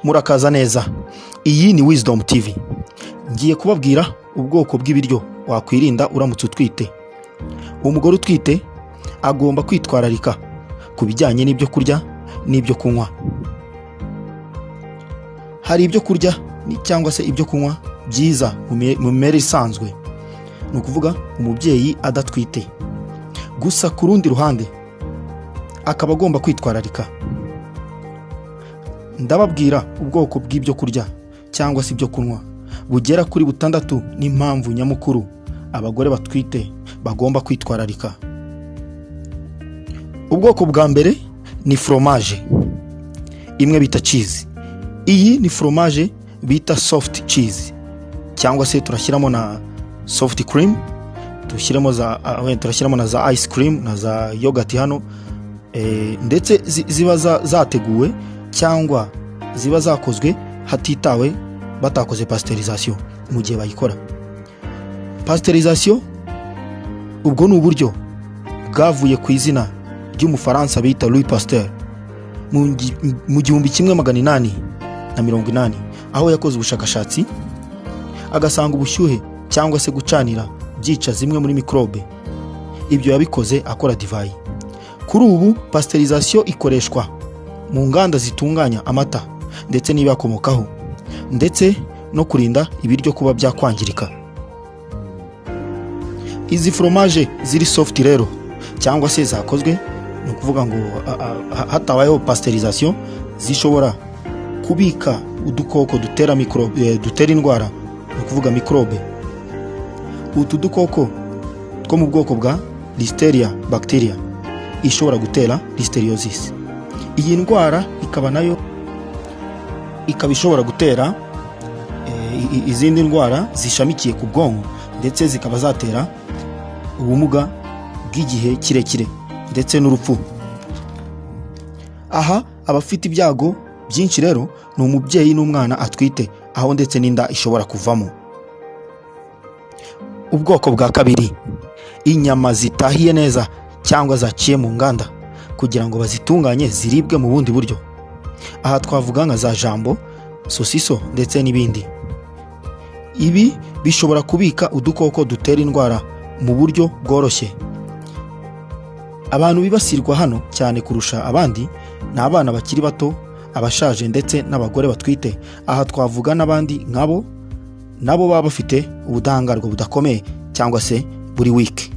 Murakaza neza. Iyi ni Wisdom TV. Ngiye kubabwira ubwoko bw'ibiryo wakwirinda uramutse utwite. Umugore utwite agomba kwitwararika ku bijyanye n'ibyo kurya n'ibyo kunywa. Hari ibyo kurya cyangwa se ibyo kunywa byiza mu mimerere isanzwe, ni ukuvuga umubyeyi adatwite. Gusa ku rundi ruhande akaba agomba kwitwararika. Ndababwira ubwoko bw'ibyo kurya cyangwa se ibyo kunywa bugera kuri 6 n'impamvu nyamukuru abagore batwite bagomba kwitwararika. Ubwoko bwa mbere ni fromage, imwe bita cheese. Iyi ni fromage bita soft cheese, cyangwa se turashyiramo na soft cream, turashyiramo na za ice cream na za yogurt hano, ndetse ziba zateguwe cyangwa ziba zakozwe hatitawe batakoze pasteurisation mu gihe bayikora. Pasteurisation ubwo ni uburyo bwavuye ku izina ry'umufaransa bita Louis Pasteur mu 1880, aho yakoze ubushakashatsi agasanga ubushyuhe cyangwa se gucanira byica zimwe muri mikrobe. Ibyo yabikoze akora divayi. Kuri ubu pasteurisation ikoreshwa mu nganda zitunganya amata ndetse n'ibiyakomokaho, ndetse no kurinda ibiryo kuba byakwangirika. Izi fromage ziri soft rero cyangwa se zakozwe, ni ukuvuga ngo hatabayeho pasteurisation, zishobora kubika udukoko dutera indwara, ni ukuvuga mikrobe. Utu dukoko two mu bwoko bwa listeria bacteria ishobora gutera listeriosis. Iyi ndwara ikaba ishobora gutera izindi ndwara zishamikiye ku bwonko, ndetse zikaba zatera ubumuga bw'igihe kirekire ndetse n'urupfu. Aha abafite ibyago byinshi rero ni umubyeyi n'umwana atwite, aho ndetse n'inda ishobora kuvamo. Ubwoko bwa kabiri, inyama zitahiye neza cyangwa zaciye mu nganda kugira ngo bazitunganye ziribwe mu bundi buryo. Aha twavuga nka za jambo, sosiso ndetse n'ibindi. Ibi bishobora kubika udukoko dutera indwara mu buryo bworoshye. Abantu bibasirwa hano cyane kurusha abandi ni abana bakiri bato, abashaje ndetse n'abagore batwite. Aha twavuga n'abandi nkabo nabo baba bafite ubudahangarwa budakomeye cyangwa se buri week.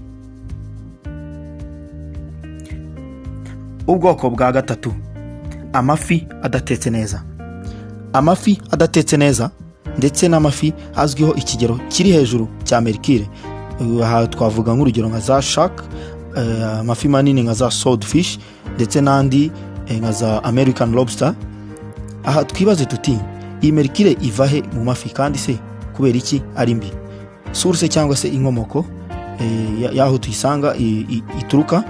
Ubwoko bwa gatatu, amafi adatetse neza. Amafi adatetse neza ndetse n'amafi azwiho ikigero kiri hejuru cya mercure. Aha twavuga nk'urugero nka za shark, amafi manini nka za swordfish ndetse n'andi nka za American lobster. Aha twibaze tuti iyi mercure iva he mu mafi, kandi se kubera iki ari mbi? Source cyangwa se inkomoko yaho tuyisanga ituruka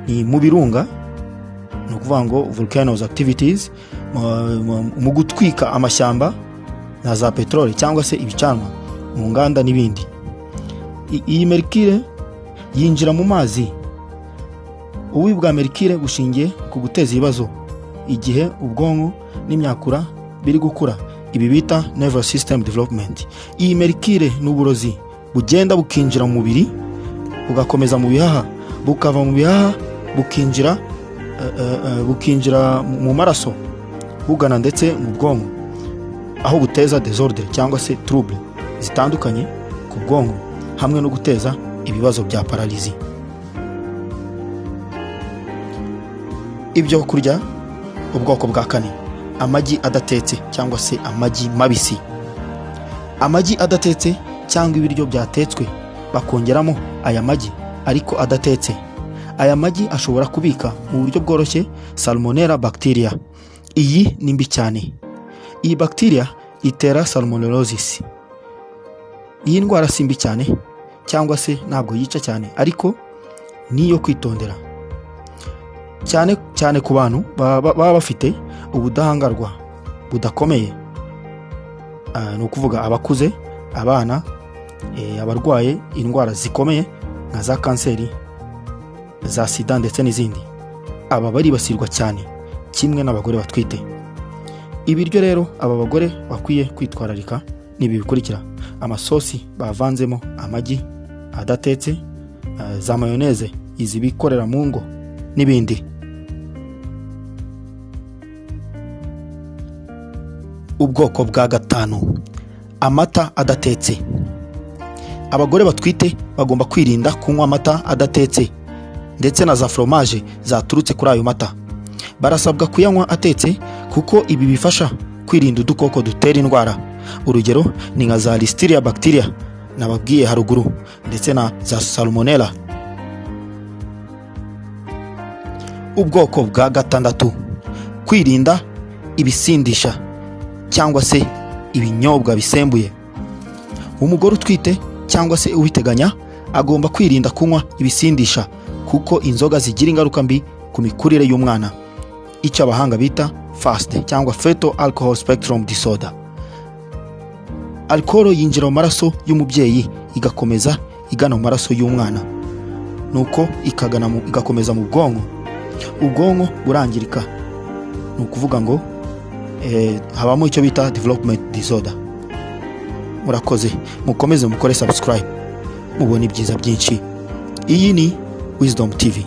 ni mu birunga, ni ukuvuga ngo volcanoes activities, mu gutwika amashyamba na za petrole cyangwa se ibicanwa mu nganda n'ibindi. Iyi mercure yinjira mu mazi. Ububi bwa mercure bushingiye ku guteza ibibazo igihe ubwonko n'imyakura biri gukura, ibi bita nervous system development. Iyi mercure n'uburozi bugenda bukinjira mu mubiri, bugakomeza mu bihaha, bukava mu bihaha bukinjira mu maraso, bugana ndetse mu bwonko, aho buteza disorder cyangwa se trouble zitandukanye ku bwonko, hamwe no guteza ibibazo bya paralizi. Ibyo kurya ubwoko bwa kane, amagi adatetse cyangwa se amagi mabisi. Amagi adatetse cyangwa ibiryo byatetswe bakongeramo aya magi ariko adatetse. Aya magi ashobora kubika mu buryo bworoshye salmonella bacteria. Iyi ni mbi cyane. Iyi bacteria itera salmonellosis. Iyi ndwara si mbi cyane cyangwa se ntabwo yica cyane, ariko niyo kwitondera cyane ku bantu baba bafite ubudahangarwa budakomeye, ni ukuvuga abakuze, abana, abarwaye indwara zikomeye nka za kanseri, za sida ndetse n'izindi. Aba baribasirwa cyane kimwe n'abagore batwite. Ibiryo rero aba bagore bakwiye kwitwararika ni ibi bikurikira: amasosi bavanzemo amagi adatetse, za mayoneze izi bikorera mu ngo n'ibindi. Ubwoko bwa gatanu: amata adatetse. Abagore batwite bagomba kwirinda kunywa amata adatetse ndetse na za fromaje zaturutse kuri ayo mata. Barasabwa kuyanywa atetse kuko ibi bifasha kwirinda udukoko dutera indwara. Urugero ni nka za listeria bacteria nababwiye haruguru ndetse na za salmonella. Ubwoko bwa gatandatu: kwirinda ibisindisha cyangwa se ibinyobwa bisembuye. Umugore utwite cyangwa se ubiteganya agomba kwirinda kunywa ibisindisha kuko inzoga zigira ingaruka mbi ku mikurire y'umwana, icyo abahanga bita FASD cyangwa fetal alcohol spectrum disorder. Alcohol yinjira mu maraso y'umubyeyi igakomeza igana mu maraso y'umwana, nuko igakomeza mu bwonko. Ubwonko burangirika, ni ukuvuga ngo habamo icyo bita development disorder. Murakoze, mukomeze mukore subscribe mubona ibyiza byinshi. Iyi ni Wisdom TV.